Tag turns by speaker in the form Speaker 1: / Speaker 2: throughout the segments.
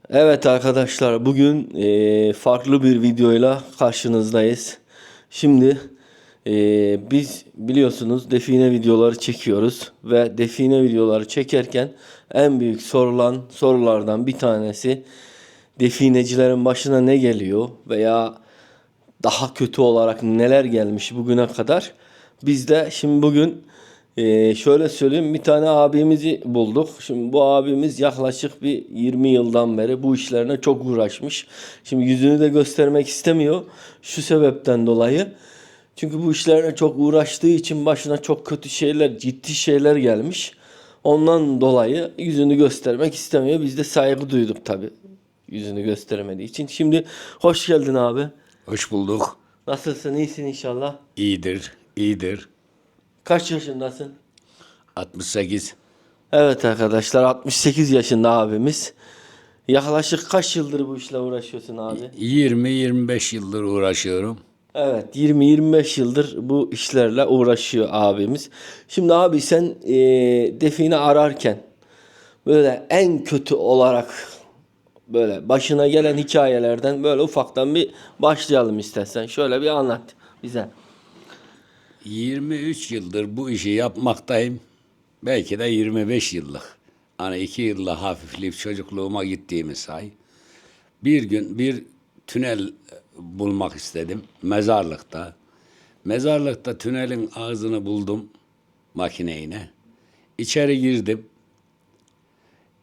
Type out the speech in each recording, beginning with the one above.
Speaker 1: Evet arkadaşlar bugün farklı bir videoyla karşınızdayız. Şimdi biz biliyorsunuz define videoları çekiyoruz ve define videoları çekerken en büyük sorulan sorulardan bir tanesi definecilerin başına ne geliyor veya daha kötü olarak neler gelmiş bugüne kadar. Biz de şimdi bugün şöyle söyleyeyim, bir tane abimizi bulduk. Şimdi bu abimiz yaklaşık bir 20 yıldan beri bu işlerine çok uğraşmış. Şimdi yüzünü de göstermek istemiyor şu sebepten dolayı. Çünkü bu işlerine çok uğraştığı için başına çok kötü şeyler, ciddi şeyler gelmiş. Ondan dolayı yüzünü göstermek istemiyor. Biz de saygı duyduk tabii yüzünü gösteremediği için. Şimdi hoş geldin abi.
Speaker 2: Hoş bulduk.
Speaker 1: Nasılsın? İyisin inşallah.
Speaker 2: İyidir, iyidir.
Speaker 1: Kaç yaşındasın?
Speaker 2: 68.
Speaker 1: Evet arkadaşlar 68 yaşında abimiz. Yaklaşık kaç yıldır bu işle uğraşıyorsun abi?
Speaker 2: 20-25 yıldır uğraşıyorum.
Speaker 1: Evet 20-25 yıldır bu işlerle uğraşıyor abimiz. Şimdi abi sen define ararken böyle en kötü olarak böyle başına gelen hikayelerden böyle ufaktan bir başlayalım istersen. Şöyle bir anlat bize.
Speaker 2: 23 yıldır bu işi yapmaktayım. Belki de 25 yıllık. Hani 2 yılla hafifleyip çocukluğuma gittiğimi say. Bir gün bir tünel bulmak istedim mezarlıkta. Mezarlıkta tünelin ağzını buldum makineyle. İçeri girdim.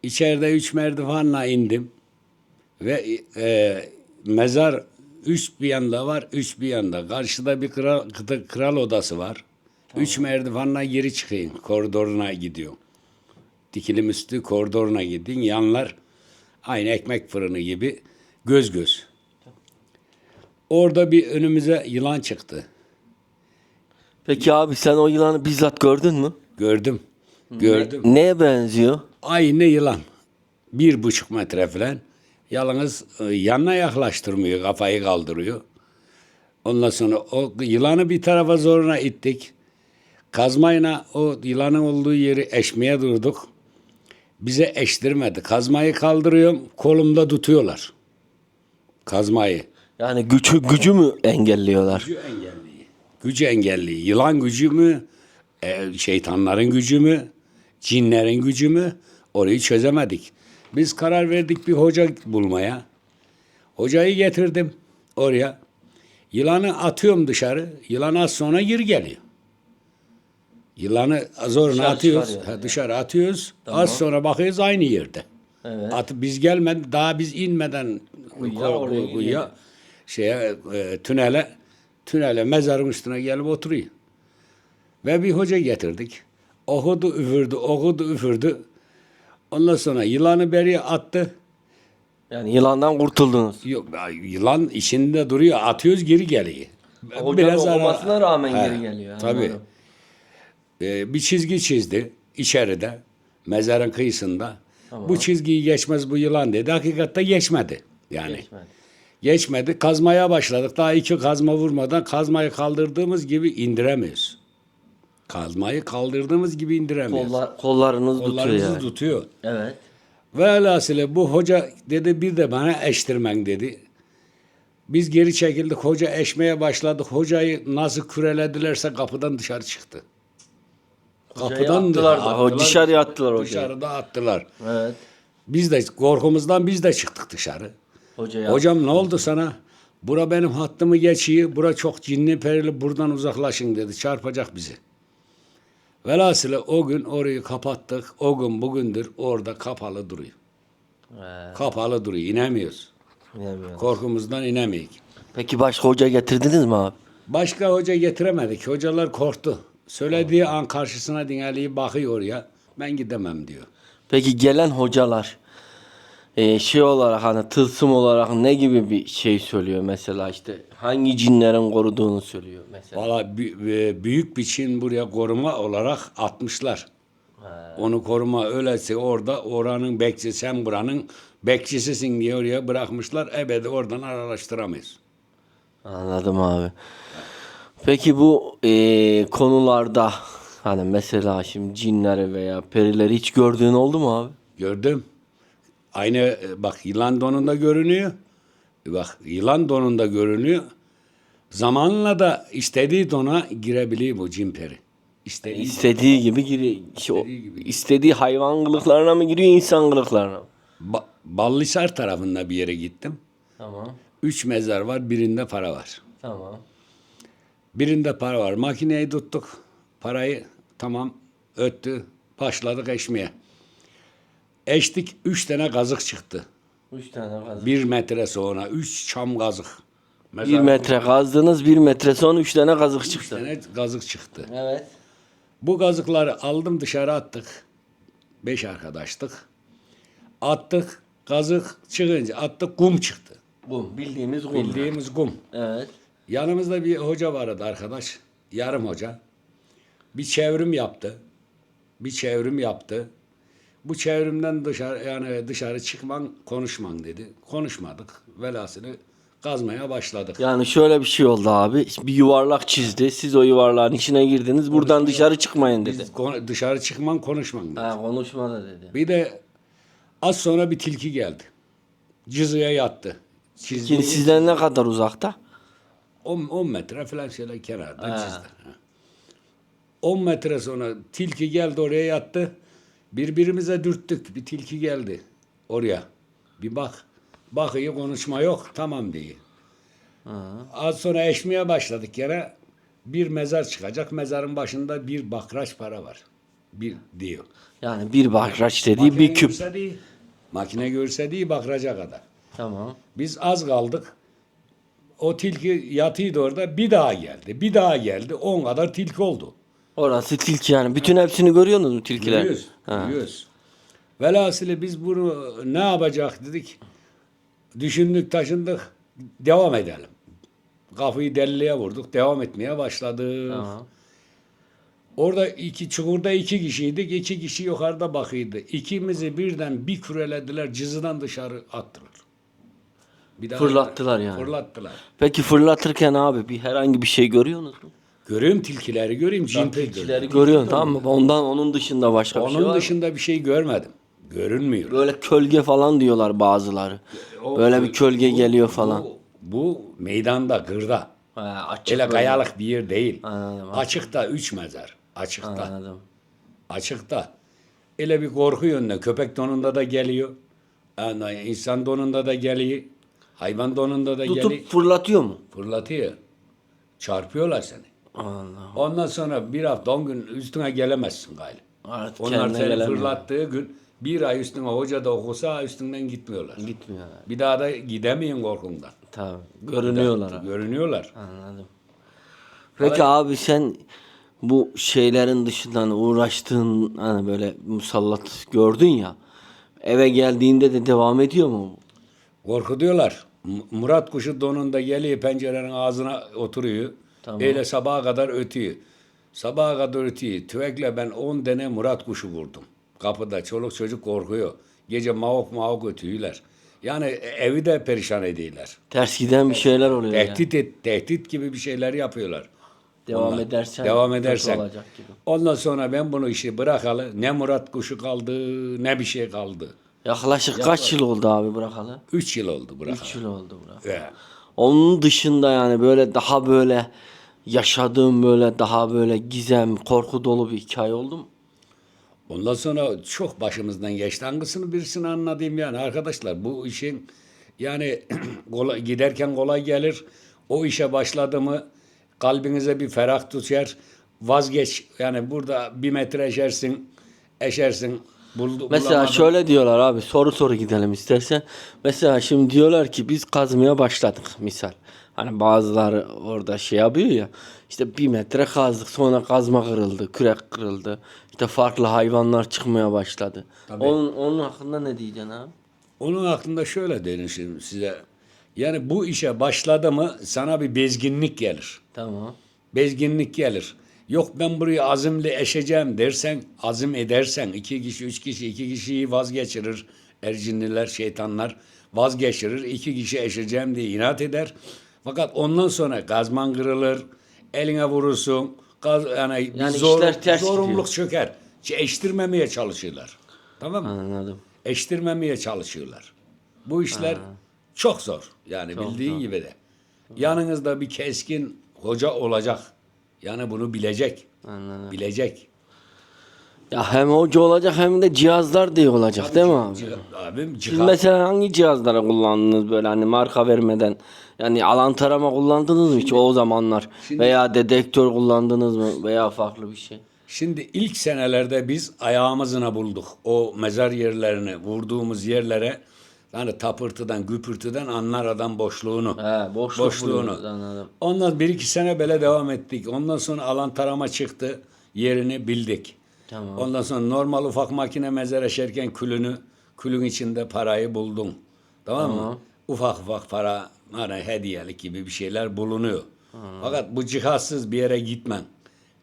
Speaker 2: İçeride 3 merdivenle indim. Ve mezar üç bir yanda var, üç bir yanda. Karşıda bir kral odası var. Tamam. 3 merdivenle geri çıkayım. Koridoruna gidiyor. Dikilim üstü koridoruna gidin. Yanlar aynı ekmek fırını gibi göz göz. Tamam. Orada bir önümüze yılan çıktı.
Speaker 1: Peki abi sen o yılanı bizzat gördün mü?
Speaker 2: Gördüm. Gördüm.
Speaker 1: Neye benziyor?
Speaker 2: Aynı yılan. 1,5 metre falan. Yalnız yanına yaklaştırmıyor, kafayı kaldırıyor. Ondan sonra o yılanı bir tarafa zoruna ittik. Kazmayla o yılanın olduğu yeri eşmeye durduk. Bize eştirmedi. Kazmayı kaldırıyorum, kolumda tutuyorlar. Kazmayı.
Speaker 1: Yani gücü mü engelliyorlar?
Speaker 2: Gücü engelliyor. Gücü engelliyor. Yılan gücü mü? Şeytanların gücü mü? Cinlerin gücü mü? Orayı çözemedik. Biz karar verdik bir hoca bulmaya. Hocayı getirdim oraya. Yılanı atıyorum dışarı. Yılan az sonra geri geliyor. Yılanı zoruna
Speaker 1: Dışarı
Speaker 2: atıyoruz.
Speaker 1: çıkarıyor.
Speaker 2: Dışarı atıyoruz.
Speaker 1: Tamam.
Speaker 2: Az sonra bakıyoruz aynı yerde.
Speaker 1: Evet.
Speaker 2: Biz gelmedi. Daha biz inmeden
Speaker 1: Oraya
Speaker 2: tünele mezarın üstüne gelip oturuyor. Ve bir hoca getirdik. Okudu üfürdü. Ondan sonra yılanı beri attı.
Speaker 1: Yani yılandan kurtuldunuz.
Speaker 2: Yok, yılan içinde duruyor. Atıyoruz geri geliyor.
Speaker 1: Hocanın olmasına rağmen geri geliyor.
Speaker 2: Tabii.
Speaker 1: Anladım.
Speaker 2: Bir çizgi çizdi içeride. Mezarın kıyısında.
Speaker 1: Tamam.
Speaker 2: Bu çizgiyi geçmez bu yılan dedi. Hakikatte geçmedi. Yani.
Speaker 1: Geçmedi.
Speaker 2: Geçmedi. Kazmaya başladık. Daha 2 kazma vurmadan kazmayı kaldırdığımız gibi indiremiyoruz. Kazmayı kaldırdığımız gibi indiremiyoruz.
Speaker 1: Kollarınız tutuyor
Speaker 2: Kollarımızı
Speaker 1: yani.
Speaker 2: tutuyor.
Speaker 1: Evet.
Speaker 2: Velhasile bu hoca dedi bir de bana eştirmen dedi. Biz geri çekildik. Hoca eşmeye başladık. Hocayı nasıl küreledilerse kapıdan dışarı çıktı.
Speaker 1: Dışarıya attılar hocayı.
Speaker 2: Dışarıda attılar.
Speaker 1: Evet.
Speaker 2: Biz de korkumuzdan biz de çıktık dışarı. Hocam ne oldu sana? Bura benim hattımı geçiyor. Bura çok cinli perili. Buradan uzaklaşın dedi. Çarpacak bizi. Velhasile o gün orayı kapattık. O gün bugündür orada kapalı duruyor. Kapalı duruyor. İnemiyoruz.
Speaker 1: Bilemiyorum.
Speaker 2: Korkumuzdan inemeyiz.
Speaker 1: Peki başka hoca getirdiniz mi abi?
Speaker 2: Başka hoca getiremedik. Hocalar korktu. Söylediği an karşısına dinleyip bakıyor oraya. Ben gidemem diyor.
Speaker 1: Peki gelen hocalar şey olarak hani tılsım olarak ne gibi bir şey söylüyor mesela, işte hangi cinlerin koruduğunu söylüyor mesela.
Speaker 2: Valla büyük bir Çin buraya koruma olarak atmışlar. Onu koruma öyleyse orada oranın bekçisi, sen buranın bekçisisin diye oraya bırakmışlar. Ebedi oradan araştıramayız.
Speaker 1: Anladım abi. Peki bu konularda hani mesela şimdi cinleri veya perileri hiç gördüğün oldu mu abi?
Speaker 2: Gördüm. Aynı bak yılan donunda görünüyor. Bak yılan donunda görünüyor. Zamanla da istediği dona girebiliyor bu cimperi.
Speaker 1: İstediği gibi giriyor.
Speaker 2: İstediği gibi.
Speaker 1: İstediği hayvan kılıklarına mı giriyor, insan kılıklarına mı?
Speaker 2: Ballısar tarafında bir yere gittim.
Speaker 1: Tamam.
Speaker 2: 3 mezar var, birinde para var.
Speaker 1: Tamam.
Speaker 2: Birinde para var. Makineyi tuttuk. Parayı tamam öttü. Başladık eşmeye. Eştik 3 tane kazık çıktı.
Speaker 1: 3 tane kazık.
Speaker 2: 1 metre sonra 3 çam kazık.
Speaker 1: 1 metre kazdınız, 1 metre sonra 3 tane kazık
Speaker 2: 3
Speaker 1: çıktı.
Speaker 2: tane kazık çıktı.
Speaker 1: Evet.
Speaker 2: Bu kazıkları aldım dışarı attık. 5 arkadaştık. Attık. Kazık çıkınca attık kum çıktı.
Speaker 1: Bu bildiğimiz kum.
Speaker 2: Bildiğimiz kum.
Speaker 1: Evet.
Speaker 2: Yanımızda bir hoca vardı arkadaş. Yarım hoca. Bir çevrim yaptı. Bir çevrim yaptı. Bu çevrimden dışarı çıkman konuşman dedi. Konuşmadık. Velhasını kazmaya başladık.
Speaker 1: Yani şöyle bir şey oldu abi. Bir yuvarlak çizdi. Siz o yuvarlağın içine girdiniz. Buradan dışarı çıkmayın dedi.
Speaker 2: Biz dışarı çıkman konuşman dedi.
Speaker 1: Ha, konuşmadı dedi.
Speaker 2: Bir de az sonra bir tilki geldi. Cızıya yattı.
Speaker 1: Şimdi sizden ne kadar uzakta?
Speaker 2: 10 metre falan şöyle kenarda çizdi. 10 metre sonra tilki geldi oraya yattı. Birbirimize dürttük. Bir tilki geldi oraya. Bir bak. Bakıyor konuşma yok. Tamam diye. Az sonra eşmeye başladık yere. Bir mezar çıkacak. Mezarın başında bir bakraç para var. Bir diyor.
Speaker 1: Yani bir bakraç dediği bir küp.
Speaker 2: Görse değil. Makine görse değil bakraca kadar.
Speaker 1: Tamam.
Speaker 2: Biz az kaldık. O tilki yatıydı orada. Bir daha geldi. Bir daha geldi. 10 kadar tilki oldu.
Speaker 1: Orası tilki yani. Bütün hepsini görüyorsunuz mu tilkiler?
Speaker 2: Görüyoruz.
Speaker 1: Ha.
Speaker 2: Görüyoruz. Velhasılı biz bunu ne yapacak dedik. Düşündük taşındık. Devam edelim. Kafayı deliliğe vurduk. Devam etmeye başladık.
Speaker 1: Tamam.
Speaker 2: Orada çukurda 2 kişiydik. 2 kişi yukarıda bakıyordu. İkimizi birden bir kürelediler. Cızıdan dışarı attılar. Bir daha
Speaker 1: Fırlattılar yani.
Speaker 2: Fırlattılar.
Speaker 1: Peki fırlatırken abi bir herhangi bir şey görüyorsunuz mu?
Speaker 2: Görüyorum tilkileri görüyorum. Cimpel
Speaker 1: Tilkileri görüyorsun tamam mı? Onun dışında başka bir şey
Speaker 2: Onun
Speaker 1: var mı?
Speaker 2: dışında bir şey görmedim. Görünmüyor.
Speaker 1: Böyle kölge falan diyorlar bazıları. Böyle bir kölge geliyor falan.
Speaker 2: Bu meydanda, gırda.
Speaker 1: Ha, açık
Speaker 2: Öyle
Speaker 1: böyle.
Speaker 2: kayalık bir yer değil.
Speaker 1: Anladım.
Speaker 2: Açıkta 3 mezar. Açıkta.
Speaker 1: Anladım.
Speaker 2: Açıkta. Öyle bir korku yönüne. Köpek donunda da geliyor. Yani insan donunda da geliyor. Hayvan donunda da geliyor.
Speaker 1: Tutup fırlatıyor mu?
Speaker 2: Fırlatıyor. Çarpıyorlar seni.
Speaker 1: Allah.
Speaker 2: Ondan sonra bir hafta 10 gün üstüne gelemezsin gayrı.
Speaker 1: Artık
Speaker 2: Onlar
Speaker 1: kendine
Speaker 2: seni
Speaker 1: gelemiyor.
Speaker 2: fırlattığı gün bir ay üstüne hoca da okusa üstünden gitmiyorlar.
Speaker 1: Gitmiyorlar.
Speaker 2: Bir daha da gidemeyin korkundan.
Speaker 1: Tabii. Görünüyorlar. abi.
Speaker 2: Görünüyorlar.
Speaker 1: Anladım. Peki abi sen bu şeylerin dışından uğraştığın hani böyle musallat gördün ya. Eve geldiğinde de devam ediyor mu?
Speaker 2: Korkutuyorlar. Murat kuşu donunda geliyor pencerenin ağzına oturuyor.
Speaker 1: Tamam.
Speaker 2: Öyle sabaha kadar ötüyor. Sabaha kadar ötüyor. Tüfekle ben 10 tane Murat kuşu vurdum. Kapıda çoluk çocuk korkuyor. Gece mavuk mavuk ötüyorlar. Yani evi de perişan ediyorlar.
Speaker 1: Ters giden bir şeyler oluyor ya.
Speaker 2: Tehdit gibi bir şeyler yapıyorlar.
Speaker 1: Devam
Speaker 2: Onlar.
Speaker 1: edersen
Speaker 2: Devam
Speaker 1: kötü
Speaker 2: edersen.
Speaker 1: olacak gibi.
Speaker 2: Ondan sonra ben bunu işi bırakalı. Ne Murat kuşu kaldı ne bir şey kaldı.
Speaker 1: Yaklaşık kaç yıl oldu abi bırakalı?
Speaker 2: 3 yıl oldu bırakalı.
Speaker 1: 3 yıl oldu bırakalı.
Speaker 2: Evet.
Speaker 1: Onun dışında yani böyle daha böyle yaşadığım böyle daha böyle gizem, korku dolu bir hikaye oldu mu?
Speaker 2: Ondan sonra çok başımızdan geçti. Hangisini birisini anladayım yani arkadaşlar bu işin yani giderken kolay gelir. O işe başladı mı kalbinize bir ferah tutar. Vazgeç yani burada 1 metre eşersin.
Speaker 1: Mesela
Speaker 2: Bulamadın.
Speaker 1: şöyle diyorlar abi soru gidelim istersen. Mesela şimdi diyorlar ki biz kazmaya başladık misal. Hani bazıları orada şey yapıyor ya. İşte 1 metre kazdık sonra kazma kırıldı, kürek kırıldı. İşte farklı hayvanlar çıkmaya başladı.
Speaker 2: Tabii.
Speaker 1: Onun hakkında ne diyeceksin abi?
Speaker 2: Onun hakkında şöyle demişim size. Yani bu işe başladı mı sana bir bezginlik gelir.
Speaker 1: Tamam.
Speaker 2: Bezginlik gelir. Yok ben burayı azimle eşeceğim dersen, azim edersen 2 kişi, 3 kişi, 2 kişiyi vazgeçirir. Ercinliler, şeytanlar vazgeçirir. 2 kişi eşeceğim diye inat eder. Fakat ondan sonra gazman kırılır, eline vurursun. Yani
Speaker 1: işler ters
Speaker 2: zorunluluk
Speaker 1: gidiyor.
Speaker 2: çöker. Eştirmemeye çalışırlar. Tamam mı?
Speaker 1: Anladım.
Speaker 2: eştirmemeye çalışıyorlar. Bu işler çok zor. Yani bildiğin gibi de. Yanınızda bir keskin hoca olacak. Yani bunu bilecek.
Speaker 1: Anladım.
Speaker 2: Bilecek.
Speaker 1: Ya hem hoca olacak hem de cihazlar diye olacak değil mi abi?
Speaker 2: Abim
Speaker 1: Siz mesela hangi cihazları kullandınız böyle hani marka vermeden? Yani alan tarama kullandınız mı hiç o zamanlar? Veya dedektör kullandınız mı? Veya farklı bir şey?
Speaker 2: Şimdi ilk senelerde biz ayağımızına bulduk. O mezar yerlerini, vurduğumuz yerlere yani tapırtıdan, güpürtüden anlar adam boşluğunu.
Speaker 1: He, boşluk buluyoruz, anladım.
Speaker 2: Ondan bir iki sene böyle devam ettik. Ondan sonra alan tarama çıktı. Yerini bildik.
Speaker 1: Tamam.
Speaker 2: Ondan sonra normal ufak makine mezar eşerken külün içinde parayı buldum. Tamam mı? Ufak ufak para, hani hediyelik gibi bir şeyler bulunuyor. Fakat bu cihazsız bir yere gitmen.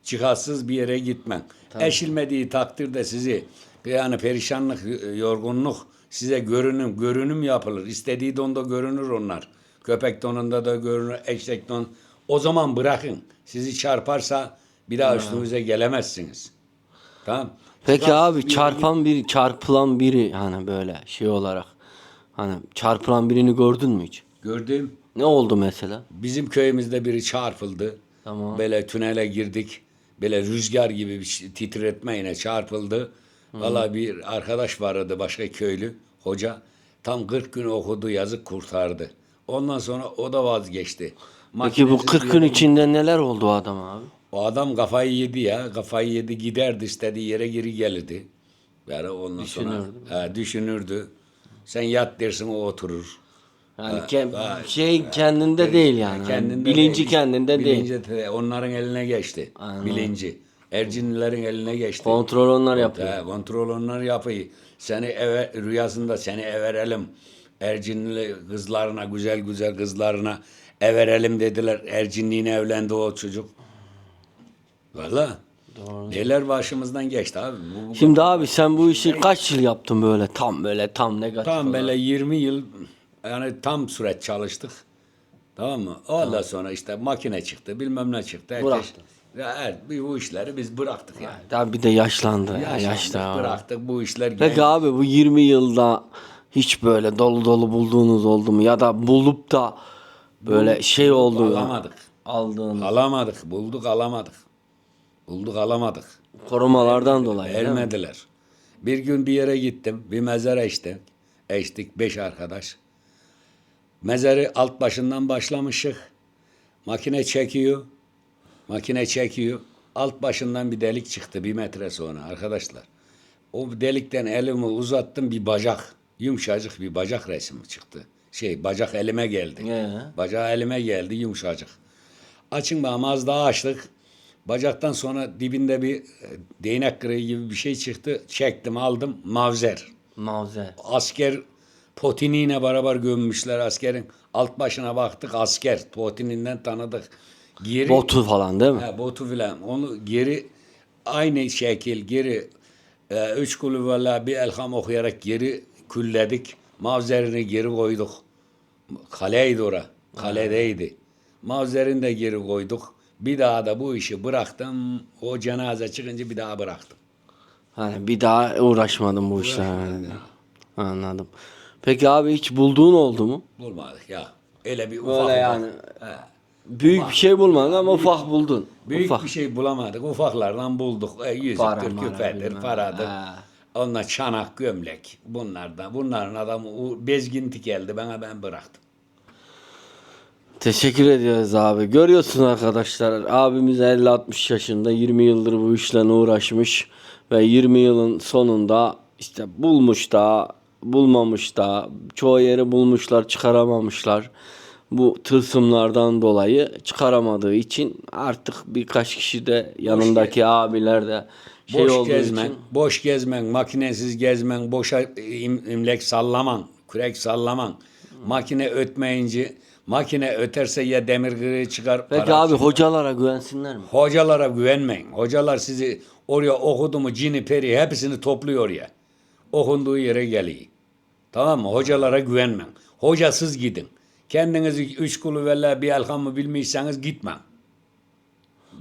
Speaker 2: Cihazsız bir yere gitmen. Eşilmediği takdirde sizi yani perişanlık, yorgunluk size görünüm yapılır. İstediği donda görünür onlar. Köpek donunda da görünür, eşek don. O zaman bırakın. Sizi çarparsa bir daha üstünüze gelemezsiniz. Tamam.
Speaker 1: Peki
Speaker 2: Cihazsız
Speaker 1: abi
Speaker 2: bir yere
Speaker 1: çarpılan biri hani böyle şey olarak hani çarpılan birini gördün mü hiç?
Speaker 2: gördüm.
Speaker 1: Ne oldu mesela?
Speaker 2: Bizim köyümüzde biri çarpıldı.
Speaker 1: Tamam.
Speaker 2: Böyle tünele girdik. Böyle rüzgar gibi bir titretmeyle çarpıldı. Vallahi bir arkadaş vardı başka köylü hoca. Tam 40 gün okudu yazık kurtardı. Ondan sonra o da vazgeçti.
Speaker 1: Peki bu
Speaker 2: Makinesiz
Speaker 1: 40
Speaker 2: bir
Speaker 1: gün
Speaker 2: yere-
Speaker 1: içinde neler oldu o adam abi?
Speaker 2: O adam kafayı yedi ya. Kafayı yedi giderdi istediği yere geri gelirdi. Yani ondan sonra düşünürdü. Sen yat dersin o oturur.
Speaker 1: Yani
Speaker 2: vay,
Speaker 1: kendinde değil yani.
Speaker 2: Kendinde
Speaker 1: Bilinci
Speaker 2: değil.
Speaker 1: kendinde değil.
Speaker 2: Bilinci onların eline geçti. Bilinci. Ercinilerin eline geçti.
Speaker 1: Kontrol onlar yapıyor.
Speaker 2: Kontrol onlar yapıyor. Rüyasında seni everelim. Ercinli kızlarına, güzel güzel kızlarına everelim dediler. Ercinliğine evlendi o çocuk. Valla. Neler başımızdan geçti abi.
Speaker 1: Şimdi abi sen bu işi kaç yıl yaptın böyle tam negatif
Speaker 2: Tam
Speaker 1: olarak?
Speaker 2: böyle 20 yıl yani tam süreç çalıştık. Tamam mı? Ondan sonra işte makine çıktı, bilmem ne çıktı.
Speaker 1: Bıraktın.
Speaker 2: Bu işleri biz bıraktık yani.
Speaker 1: Tabii bir de yaşlandı.
Speaker 2: Yaşlandık,
Speaker 1: Yaşta.
Speaker 2: bıraktık bu işler.
Speaker 1: Peki abi bu 20 yılda hiç böyle dolu dolu bulduğunuz oldu mu? Ya da bulup da böyle şey oldu mu?
Speaker 2: Alamadık.
Speaker 1: Aldığın
Speaker 2: Alamadık, bulduk alamadık. Bulduk alamadık.
Speaker 1: korumalardan dolayı değil mi?
Speaker 2: Vermediler. Bir gün bir yere gittim, bir mezara işte. Eştik 5 arkadaş. Mezarı alt başından başlamışık. Makine çekiyor. Makine çekiyor. Alt başından bir delik çıktı 1 metre sonra arkadaşlar. O delikten elimi uzattım bir bacak. Yumuşacık bir bacak resmi çıktı. Bacak elime geldi. Bacağı elime geldi yumuşacık. Açın bağımı az daha açtık. Bacaktan sonra dibinde bir değnek kırığı gibi bir şey çıktı. Çektim aldım mavzer.
Speaker 1: Mavze.
Speaker 2: Asker potiniyle beraber gömmüşler askerin. Alt başına baktık asker. Potininden tanıdık. Geri,
Speaker 1: Botu falan değil mi?
Speaker 2: botu filan. Onu geri aynı şekil geri 3 kulü valla bir elham okuyarak geri külledik. Mavzerini geri koyduk. Kaleydi ora. Kaledeydi. Mavzerini de geri koyduk. Bir daha da bu işi bıraktım. O cenaze çıkınca bir daha bıraktım.
Speaker 1: Hani bir daha uğraşmadım bu işlerle. Anladım. Peki abi hiç bulduğun oldu mu?
Speaker 2: Bulmadık ya. Öyle bir ufak
Speaker 1: Böyle
Speaker 2: ufak.
Speaker 1: yani. Büyük bir şey bulmadın ama ufak buldun.
Speaker 2: Büyük
Speaker 1: Ufak.
Speaker 2: bir şey bulamadık. Ufaklardan bulduk.
Speaker 1: Para,
Speaker 2: Yüzüktür,
Speaker 1: mara,
Speaker 2: küpedir,
Speaker 1: bilmem.
Speaker 2: paradır.
Speaker 1: Ha.
Speaker 2: Onunla çanak, gömlek. Bunların adamı bezginti geldi. Ben bıraktım.
Speaker 1: Teşekkür ediyoruz abi. Görüyorsun arkadaşlar abimiz 50-60 yaşında 20 yıldır bu işle uğraşmış ve 20 yılın sonunda işte bulmuş da bulmamış da çoğu yeri bulmuşlar çıkaramamışlar. Bu tılsımlardan dolayı çıkaramadığı için artık birkaç kişi de yanındaki abiler de şey
Speaker 2: Boş
Speaker 1: olduğu
Speaker 2: gezmen,
Speaker 1: için
Speaker 2: boş gezmen, makinesiz gezmen, boşa imlek sallaman, kürek sallaman. Makine ötmeyince, makine öterse ya demir kırığı çıkar.
Speaker 1: peki
Speaker 2: para
Speaker 1: abi
Speaker 2: çıkar.
Speaker 1: hocalara güvensinler mi?
Speaker 2: Hocalara güvenmeyin. Hocalar sizi oraya okudu mu cini peri hepsini topluyor ya. Okunduğu yere geliyor. Tamam mı? Hocalara güvenmeyin. Hocasız gidin. Kendinizi 3 kulu vella bir elhamı bilmiyorsanız gitmem.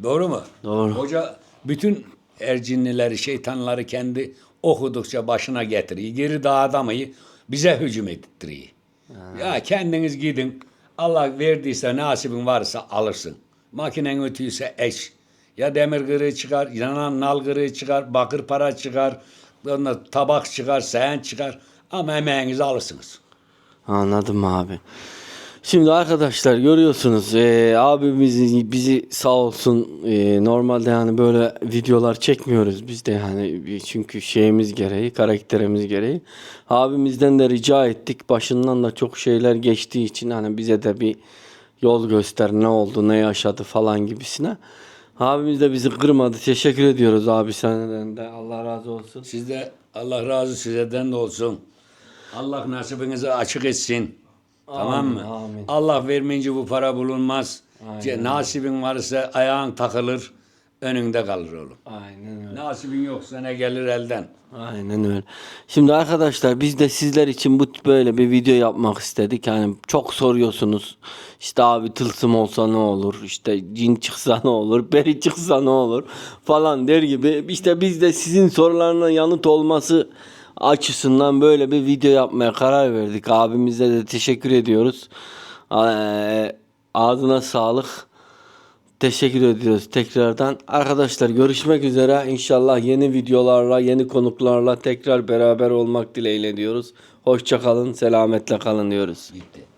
Speaker 2: Doğru mu?
Speaker 1: Doğru.
Speaker 2: Hoca bütün ercinlileri, şeytanları kendi okudukça başına getiriyor. Geri dağıtamayı bize hücum ettiriyor. Ya kendiniz gidin. Allah verdiyse nasibin varsa alırsın. Makinen ötüyse eş. Ya demir kırığı çıkar, yanan nal kırığı çıkar, bakır para çıkar, ondan tabak çıkar, sayan çıkar. Ama emeğinizi alırsınız.
Speaker 1: Anladım abi. Şimdi arkadaşlar görüyorsunuz abimiz bizi sağ olsun normalde yani böyle videolar çekmiyoruz biz de yani çünkü şeyimiz gereği karakterimiz gereği abimizden de rica ettik başından da çok şeyler geçtiği için hani bize de bir yol göster ne oldu ne yaşadı falan gibisine. Abimiz de bizi kırmadı, teşekkür ediyoruz abi, senden de Allah razı olsun.
Speaker 2: Siz de Allah razı sizden de olsun. Allah nasibinizi açık etsin. Tamam mı?
Speaker 1: Amin.
Speaker 2: Allah vermeyince bu para bulunmaz.
Speaker 1: Aynen.
Speaker 2: Nasibin varsa ayağın takılır, önünde kalır oğlum.
Speaker 1: Aynen öyle.
Speaker 2: Nasibin yoksa ne gelir elden?
Speaker 1: Aynen öyle. Şimdi arkadaşlar biz de sizler için bu böyle bir video yapmak istedik. Yani çok soruyorsunuz. İşte abi tılsım olsa ne olur? İşte cin çıksa ne olur? Peri çıksa ne olur? Falan der gibi. İşte biz de sizin sorularına yanıt olması açısından böyle bir video yapmaya karar verdik. Abimize de teşekkür ediyoruz. Ağzına sağlık. Teşekkür ediyoruz tekrardan. Arkadaşlar görüşmek üzere. İnşallah yeni videolarla, yeni konuklarla tekrar beraber olmak dileğiyle diyoruz. Hoşça kalın, selametle kalın diyoruz.
Speaker 2: Bitti.